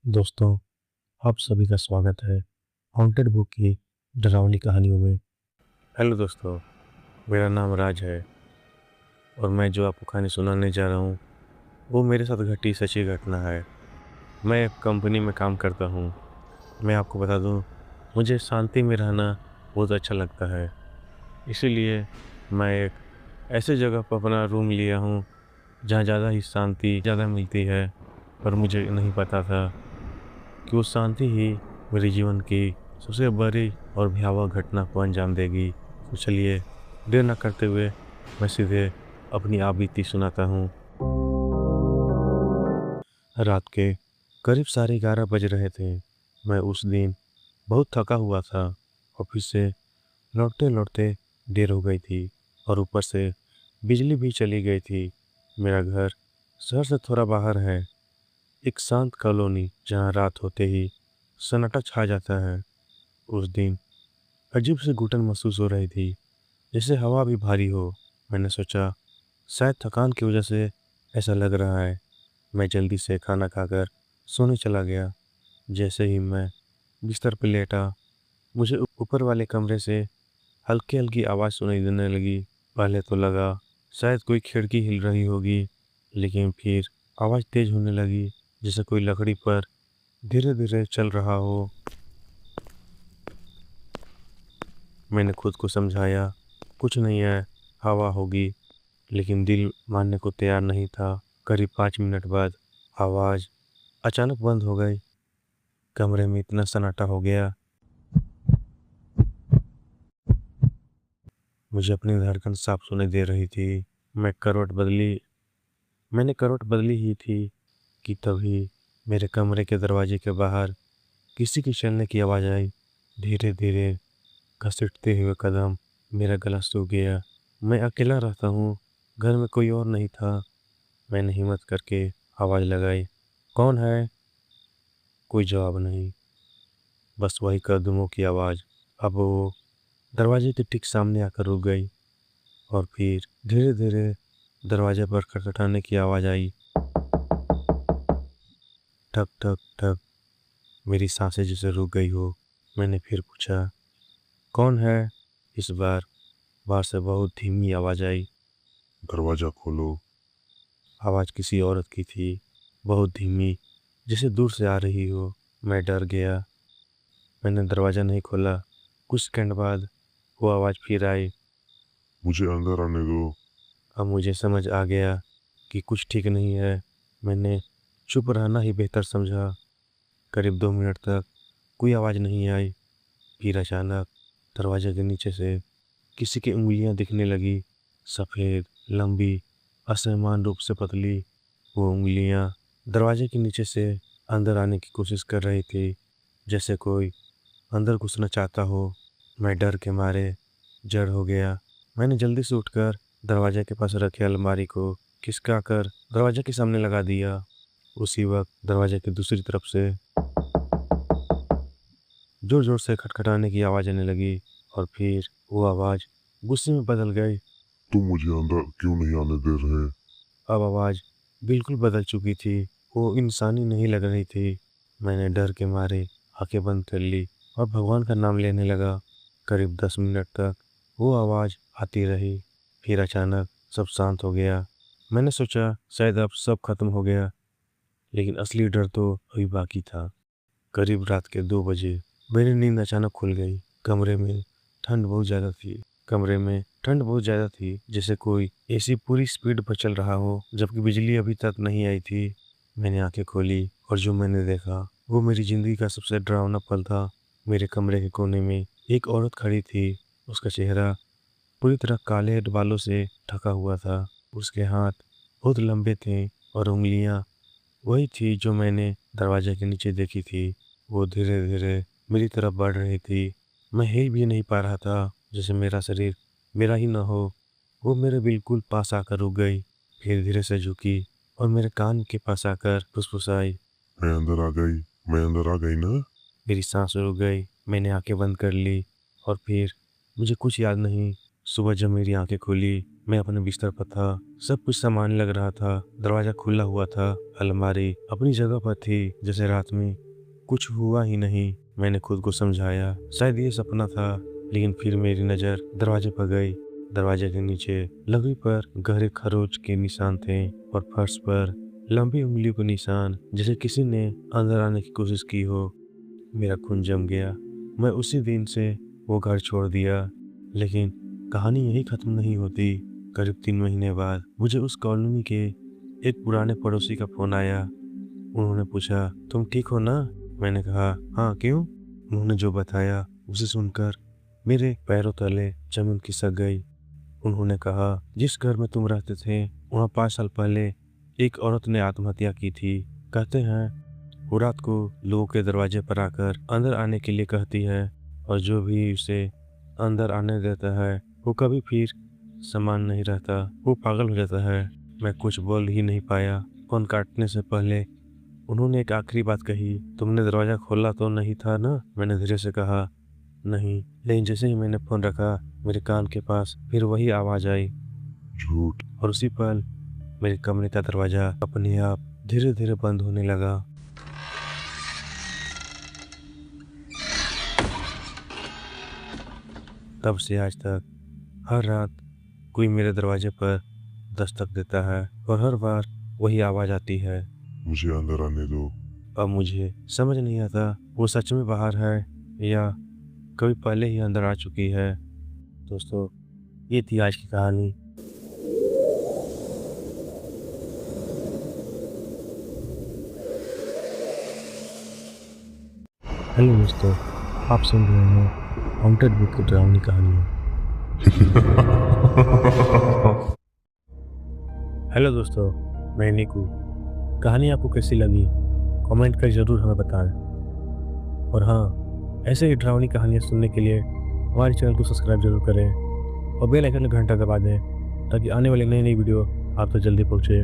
दोस्तों, आप सभी का स्वागत है हॉन्टेड बुक की डरावनी कहानियों में। हेलो दोस्तों, मेरा नाम राज है और मैं जो आपको कहानी सुनाने जा रहा हूँ वो मेरे साथ घटी सच्ची घटना है। मैं एक कंपनी में काम करता हूँ। मैं आपको बता दूँ, मुझे शांति में रहना बहुत अच्छा लगता है। इसीलिए मैं एक ऐसे जगह पर अपना रूम लिया हूँ जहाँ ज़्यादा ही शांति ज़्यादा मिलती है। पर मुझे नहीं पता था कि वो शांति ही मेरे जीवन की सबसे बड़ी और भयावह घटना को अंजाम देगी। तो चलिए, देर न करते हुए मैं सीधे अपनी आप बीती सुनाता हूँ। रात के करीब 11:30 बज रहे थे। मैं उस दिन बहुत थका हुआ था। ऑफिस से लौटते लौटते देर हो गई थी और ऊपर से बिजली भी चली गई थी। मेरा घर शहर से थोड़ा बाहर है, एक शांत कॉलोनी जहाँ रात होते ही सन्नाटा छा जाता है। उस दिन अजीब सी घुटन महसूस हो रही थी, जैसे हवा भी भारी हो। मैंने सोचा शायद थकान की वजह से ऐसा लग रहा है। मैं जल्दी से खाना खाकर सोने चला गया। जैसे ही मैं बिस्तर पर लेटा, मुझे ऊपर वाले कमरे से हल्की हल्की आवाज़ सुनाई देने लगी। पहले तो लगा शायद कोई खिड़की हिल रही होगी, लेकिन फिर आवाज़ तेज होने लगी, जैसे कोई लकड़ी पर धीरे धीरे चल रहा हो। मैंने खुद को समझाया, कुछ नहीं है, हवा होगी, लेकिन दिल मानने को तैयार नहीं था। करीब 5 मिनट बाद आवाज़ अचानक बंद हो गई। कमरे में इतना सन्नाटा हो गया, मुझे अपनी धड़कन साफ सुनाई दे रही थी। मैंने करवट बदली ही थी कि तभी मेरे कमरे के दरवाजे के बाहर किसी की चलने की आवाज़ आई। धीरे धीरे घसीटते हुए कदम। मेरा गला सूख गया। मैं अकेला रहता हूँ, घर में कोई और नहीं था। मैंने हिम्मत करके आवाज़ लगाई, कौन है? कोई जवाब नहीं, बस वही कदमों की आवाज़। अब वो दरवाजे के ठीक सामने आकर रुक गई और फिर धीरे धीरे दरवाजे पर खटखटाने की आवाज़ आई। ठक ठक ठक। मेरी सांसें जैसे रुक गई हो। मैंने फिर पूछा, कौन है? इस बार बाहर से बहुत धीमी आवाज़ आई। दरवाजा खोलो। आवाज़ किसी औरत की थी, बहुत धीमी, जैसे दूर से आ रही हो। मैं डर गया। मैंने दरवाज़ा नहीं खोला। कुछ सेकंड बाद वो आवाज़ फिर आई। मुझे अंदर आने दो। अब मुझे समझ आ गया कि कुछ ठीक नहीं है। मैंने चुप रहना ही बेहतर समझा। करीब 2 मिनट तक कोई आवाज़ नहीं आई। फिर अचानक दरवाजे के नीचे से किसी की उंगलियां दिखने लगी, सफ़ेद, लंबी, असमान रूप से पतली। वो उंगलियां दरवाजे के नीचे से अंदर आने की कोशिश कर रही थी, जैसे कोई अंदर घुसना चाहता हो। मैं डर के मारे जड़ हो गया। मैंने जल्दी से उठकर दरवाजे के पास रखी अलमारी को खिसका कर दरवाजे के सामने लगा दिया। उसी वक्त दरवाजे की दूसरी तरफ से जोर जोर से खटखटाने की आवाज़ आने लगी और फिर वो आवाज़ गुस्से में बदल गई। तुम मुझे अंदर क्यों नहीं आने दे रहे? अब आवाज़ बिल्कुल बदल चुकी थी। वो इंसानी नहीं लग रही थी। मैंने डर के मारे आंखें बंद कर ली और भगवान का नाम लेने लगा। करीब 10 मिनट तक वो आवाज़ आती रही। फिर अचानक सब शांत हो गया। मैंने सोचा शायद अब सब खत्म हो गया, लेकिन असली डर तो अभी बाकी था। करीब रात के 2 बजे मेरी नींद अचानक खुल गई। कमरे में ठंड बहुत ज़्यादा थी, जैसे कोई एसी पूरी स्पीड पर चल रहा हो, जबकि बिजली अभी तक नहीं आई थी। मैंने आंखें खोली और जो मैंने देखा वो मेरी ज़िंदगी का सबसे डरावना पल था। मेरे कमरे के कोने में एक औरत खड़ी थी। उसका चेहरा पूरी तरह काले बालों से ढका हुआ था। उसके हाथ बहुत लंबे थे और उंगलियां वही थी जो मैंने दरवाजे के नीचे देखी थी। वो धीरे धीरे मेरी तरफ बढ़ रही थी। मैं हिल भी नहीं पा रहा था, जैसे मेरा शरीर मेरा ही न हो। वो मेरे बिल्कुल पास आकर रुक गई, फिर धीरे से झुकी और मेरे कान के पास आकर फुसफुसाई। मैं अंदर आ गई। मैं अंदर आ गई ना? मेरी सांस रुक गई। मैंने आंखें बंद कर ली और फिर मुझे कुछ याद नहीं। सुबह जब मेरी आंखें खुली, मैं अपने बिस्तर पर था। सब कुछ सामान्य लग रहा था। दरवाजा खुला हुआ था। अलमारी अपनी जगह पर थी, जैसे रात में कुछ हुआ ही नहीं। मैंने खुद को समझाया शायद ये सपना था, लेकिन फिर मेरी नज़र दरवाजे पर गई। दरवाजे के नीचे लकड़ी पर गहरे खरोच के निशान थे और फर्श पर लंबी उंगलियों के निशान, जैसे किसी ने अंदर आने की कोशिश की हो। मेरा खून जम गया। मैं उसी दिन से वो घर छोड़ दिया। लेकिन कहानी यही खत्म नहीं होती। करीब 3 महीने बाद मुझे उस कॉलोनी के एक पुराने पड़ोसी का फोन आया। उन्होंने पूछा, तुम ठीक हो ना? मैंने कहा, हाँ, क्यों? उन्होंने जो बताया उसे सुनकर मेरे पैरों तले जमीन खिसक गई। उन्होंने कहा, जिस घर में तुम रहते थे वहाँ 5 साल पहले एक औरत ने आत्महत्या की थी। कहते हैं वो रात को लोगों के दरवाजे पर आकर अंदर आने के लिए कहती है, और जो भी उसे अंदर आने देता है वो कभी फिर समान नहीं रहता, वो पागल हो जाता है। मैं कुछ बोल ही नहीं पाया। फोन काटने से पहले उन्होंने एक आखिरी बात कही, तुमने दरवाजा खोला तो नहीं था ना? मैंने धीरे से कहा, नहीं। लेकिन जैसे ही मैंने फोन रखा, मेरे कान के पास फिर वही आवाज आई, झूठ। और उसी पल मेरे कमरे का दरवाजा अपने आप धीरे धीरे बंद होने लगा। तब से आज तक हर रात कोई मेरे दरवाजे पर दस्तक देता है और हर बार वही आवाज आती है। मुझे अंदर आने दो। अब मुझे समझ नहीं आता वो सच में बाहर है या कभी पहले ही अंदर आ चुकी है। दोस्तों, ये थी आज की कहानी। हेलो दोस्तों, आप सुन रहे हैं हॉन्टेड बुक की डरावनी कहानियाँ। हेलो दोस्तों, मैं निकू। कहानी आपको कैसी लगी कमेंट कर ज़रूर हमें बताएं। और हाँ, ऐसे ही डरावनी कहानियाँ सुनने के लिए हमारे चैनल को सब्सक्राइब जरूर करें और बेल आइकन का घंटा दबा दें, ताकि आने वाली नई नई वीडियो आप तक जल्दी पहुँचे।